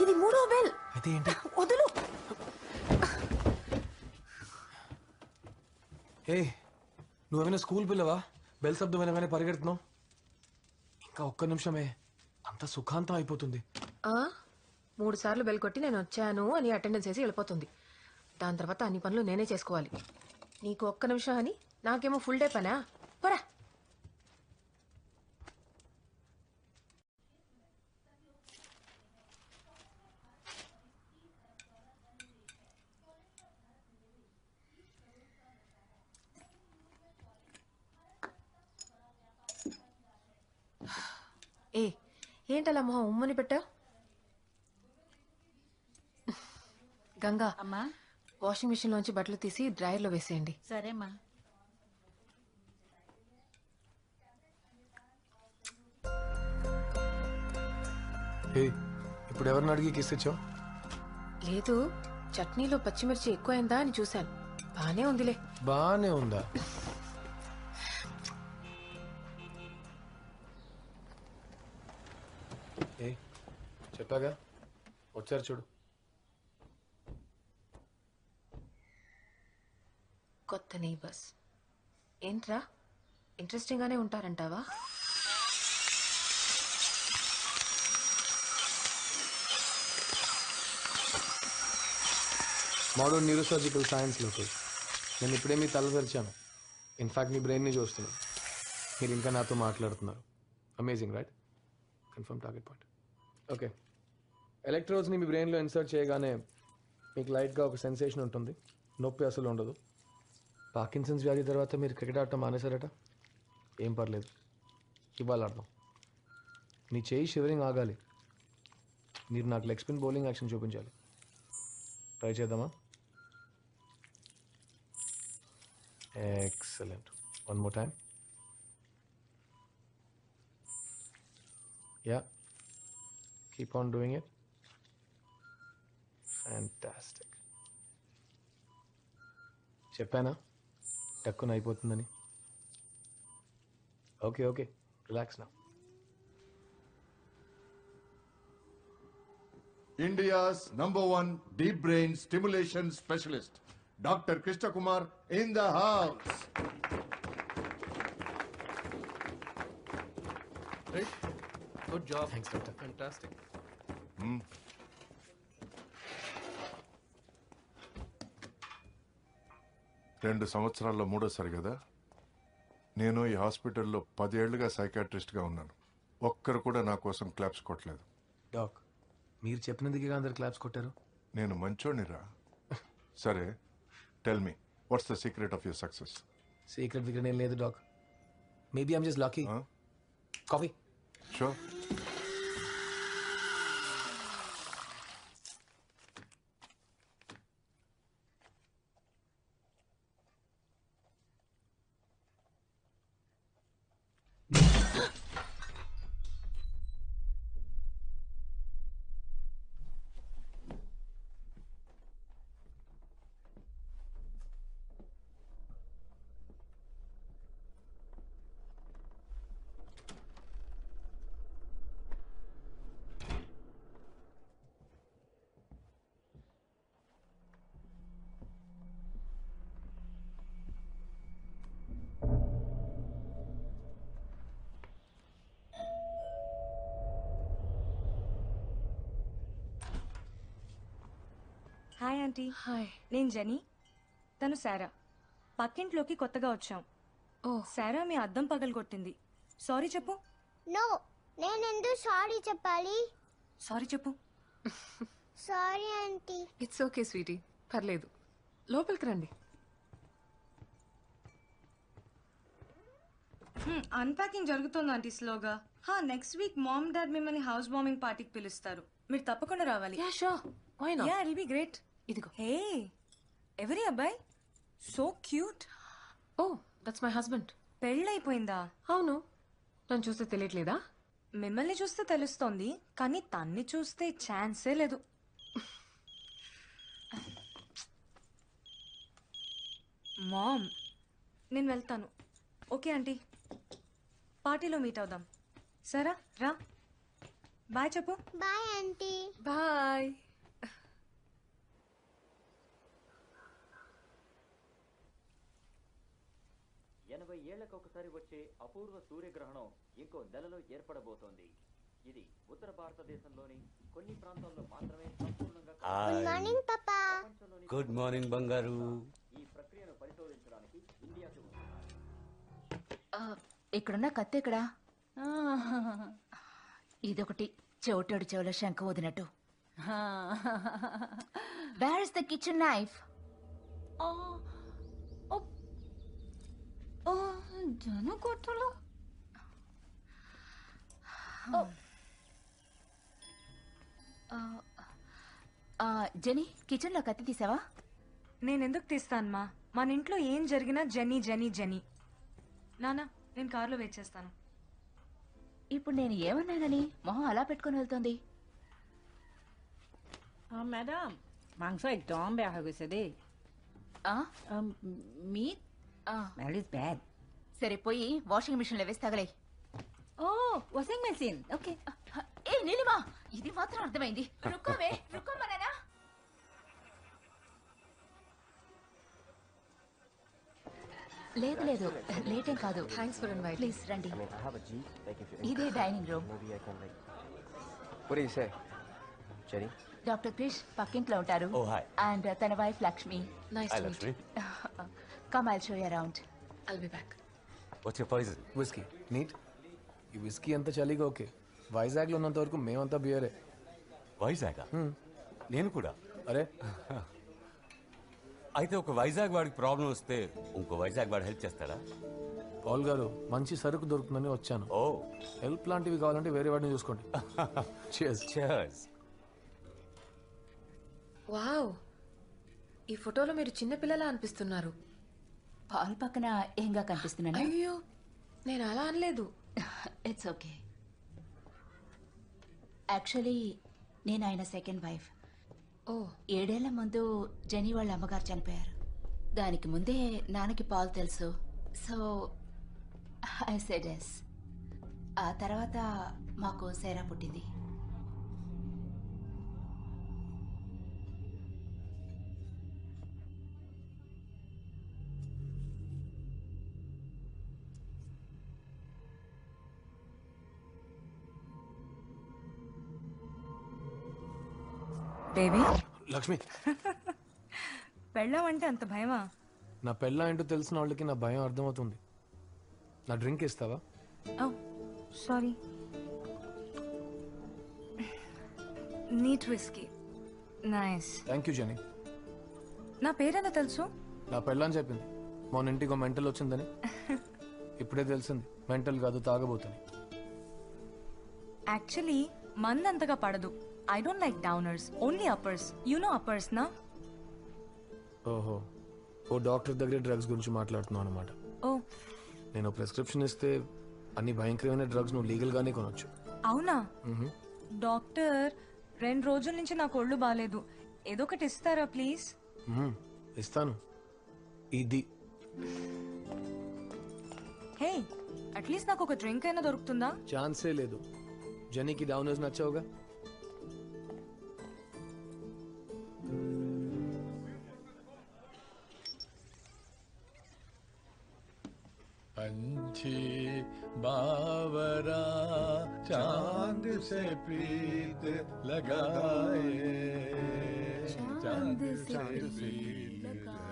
ఇది మూడో బెల్. అయితే ఏంటి? వదులు. ఏ నువ్వేమైనా స్కూల్ పిల్లవా? బెల్ శబ్దం వినగానే పరిగెడుతున్నావు. ఇంకా ఒక్క నిమిషమే అంత సుఖాంతం అయిపోతుంది. 3 సార్లు బెల్ కొట్టి నేను వచ్చాను అని అటెండెన్స్ వేసి వెళ్ళిపోతుంది. దాని తర్వాత అన్ని పనులు నేనే చేసుకోవాలి. నీకు ఒక్క నిమిషం అని నాకేమో ఫుల్ డే పనా? పరా. ఏంటలా మొహం ఉమ్మని పెట్టావు? గంగా, అమ్మా, వాషింగ్ మిషన్ లోంచి బట్టలు తీసి డ్రైయర్ లో వేసేయండి. సరేమ్మా. ఇప్పుడు ఎవరిని అడిగి కిస్ ఇచ్చావు? లేదు, చట్నీలో పచ్చిమిర్చి ఎక్కువైందా అని చూశాను. బానే ఉందిలే. బానే ఉందా? చెప్పాగా, వచ్చారు చూడు. కొత్త నైబర్స్ ఏంట్రా, ఇంట్రెస్టింగ్ గానే ఉంటారంటావా? మోడర్న్ న్యూరోసర్జికల్ సైన్స్ లోకి నేను ఇప్పుడే మీ తల తెరిచాను. ఇన్ఫాక్ట్ మీ బ్రెయిన్ని చూస్తున్నాను. మీరు ఇంకా నాతో మాట్లాడుతున్నారు. Amazing, right? Confirm target point. Okay, ఎలక్ట్రోడ్స్ని మీ బ్రెయిన్లో ఇన్సర్ట్ చేయగానే మీకు లైట్గా ఒక సెన్సేషన్ ఉంటుంది. నొప్పి అసలు ఉండదు. పార్కిన్సన్స్ వ్యాధి తర్వాత మీరు క్రికెట్ ఆడటం మానేశారట. ఏం పర్లేదు, ఇవాళ ఆడదాం. నీ చేయి షివరింగ్ ఆగాలి. మీరు నాకు లెగ్ స్పిన్ బౌలింగ్ యాక్షన్ చూపించాలి. ట్రై చేద్దామా? Excellent. One more time. Yeah, keep on doing it. Fantastic. చెప్పానా టక్కున అయిపోతుందని? ఓకే ఓకే, రిలాక్స్ నా. India's #1 deep brain stimulation specialist, Dr. Krishna Kumar in the house. Right? Good job. Thanks, doctor. Fantastic. 2 సంవత్సరాల్లో మూడోసారి కదా. నేను ఈ హాస్పిటల్లో 10 ఏళ్లుగా సైకాట్రిస్ట్గా ఉన్నాను. ఒక్కరు కూడా నా కోసం క్లాప్స్ కొట్టలేదు. డాక్, మీరు చెప్పినందుకే అందరు క్లాప్స్ కొట్టారు. నేను మంచోడినిరా. సరే, tell me, what's the secret of your success? Secret విక్రెట్ ఏం లేదు doc. Maybe I'm just lucky. Coffee? Sure. Hi aunty. Hi. నేను జెనీ, తను సారా. పక్కింట్లోకి కొత్తగా వచ్చాం. సారా మీ అద్దం పగలగొట్టింది. సారీ చెప్పు. నో, నేను ఎందుకు సారీ చెప్పాలి? సారీ చెప్పు. Sorry aunty. It's okay sweetie, పర్లేదు. లోపలికి రండి. అన్పాకింగ్ జరుగుతుంది ఆంటీ స్లోగా. నెక్స్ట్ వీక్ మామ్ డాడ్ మిమ్మల్ని హౌస్ వార్మింగ్ పార్టీకి పిలుస్తారు. మీరు తప్పకుండా రావాలి. Yeah sure, why not? Yeah, it will be great. ఇదిగో. హే, ఎవరి అబ్బాయి? So cute. Oh, that's my husband. పెళ్ళైపోయిందా? అవును. నన్ను చూస్తే తెలియట్లేదా? మిమ్మల్ని చూస్తే తెలుస్తోంది, కానీ తన్ని చూస్తే ఛాన్సే లేదు. మామ్, నేను వెళ్తాను. ఓకే ఆంటీ, పార్టీలో మీట్ అవుదాం. సరా రా. బాయ్ చెప్పు. Bye aunty. బాయ్. ఏళ్లకు ఒకసారి వచ్చే అపూర్వ సూర్యగ్రహణం ఇంకో నెలలో ఏర్పడబోతోంది. ఇది ఉత్తర భారతదేశంలోని కొన్ని ప్రాంతాల్లో మాత్రమే సంపూర్ణంగా గుడ్ మార్నింగ్ పాపా. గుడ్ మార్నింగ్ బంగారు. ఈ ప్రక్రియను పరిశోధించడానికి ఇండియాకు ఇక్కడున్న కత్తి ఎక్కడా? ఇదొకటి చెవిటోడి చెవుల శంఖ వదినట్టు. Where is the kitchen knife? జను కొట్టులో జెనీ, కిచెన్ లో కత్తి తీసావా? నేనెందుకు తీస్తానమ్మా? మన ఇంట్లో ఏం జరిగినా జెనీ జెనీ జెనీ. నానా, నేను కార్లో వెయిట్ చేస్తాను. ఇప్పుడు నేను ఏమన్నానని మొహం అలా పెట్టుకొని వెళ్తోంది? ম্যাডাম মাংস একদম বেয়া হৈ গৈছে দেই. Meat smell is bad. సరే పోయి వాషింగ్ మిషన్ లో వేసి తగలే. ఓ వాషింగ్ మెషిన్ ఓకే. ఏ నీలిమా, ఇది మాత్రం అర్థమైంది. రుక్కోవే, రుక్కోమనేనా? లేదు లేదు, లేటేం కాదు. Thanks for invite. ప్లీజ్ రండి. ఇదే dining room. What do you say, Jenny? Doctor Krish పక్కింట్లో ఉంటారు. Oh, hi. అండ్ తన wife Lakshmi. Nice to meet. Come I'll show you around. I'll be back. What's your poison? Whisky. Neat. ఈ whisky అంతా చలిగా okay. వైజాగ్లో ఉన్నంత వరకు మేమంతా బియరే. వైజాగ్? నేను కూడా. అరే అయితే ఒక వైజాగ్ వాడికి ప్రాబ్లం వస్తే ఇంకో వైజాగ్ వాడు హెల్ప్ చేస్తాడా? పాల్ గారు, మంచి సరుకు దొరుకుతుందని వచ్చాను. ఓ హెల్ప్ లాంటివి కావాలంటే వేరే వాడిని చూసుకోండి. Cheers. cheers. వావ్, ఈ ఫోటోలో మీరు చిన్నపిల్లలా అనిపిస్తున్నారు. పాల్ పక్కన ఏంగా కనిపిస్తున్నాను? అయ్యో, నేను అలా అనలేదు. It's okay. యాక్చువల్లీ నేను ఆయన సెకండ్ వైఫ్. ఓ 7 ఏళ్ల ముందు జెనీ వాళ్ళ అమ్మగారు చనిపోయారు. దానికి ముందే నాన్నకి పాల్ తెలుసు. So I said yes. ఆ తర్వాత మాకు సేరా పుట్టింది. బేబీ, లక్ష్మి, పెళ్ళామంటే అంత భయమా? నా పెళ్ళ ఏంటో తెలిసిన వాళ్ళకి నా భయం అర్థమవుతుంది. నా డ్రింక్ ఇస్తావా? Oh sorry. Neat whisky. Nice. Thank you Jenny. నా పేరేదో తెలుసు. నా పెళ్ళని చెప్పింది మొన్న ఇంటికి మెంటల్ వచ్చిందని. ఇప్పుడే తెలిసింది మెంటల్ కాదు, తాగబోతుంది. యాక్చువల్లీ మంది అంతగా పడదు. I don't like downers, only uppers. You know uppers నా? ఓహో, ఓ డాక్టర్ దగ్గర డ్రగ్స్ గురించి మాట్లాడుతున్నావు అనమాట. ఓ నేను ప్రిస్క్రిప్షన్ ఇస్తే అన్ని భయంకరమైన డ్రగ్స్ నువ్వు లీగల్గానే కొనొచ్చు. అవునా? డాక్టర్, 2 రోజుల నుంచి నాకు ఒళ్ళు బాగాలేదు. ఏదో ఒకటి ఇస్తారా ప్లీజ్? ఇస్తాను. ఇది హే, అట్లీస్ట్ నాకు ఒక డ్రింక్ అయినా దొరుకుతుందా? ఛాన్సే లేదు. జెనీకి డౌనర్స్ నచ్చావుగా. पंछी बावरा चांद से प्रीत लगाए, चांद से प्रीत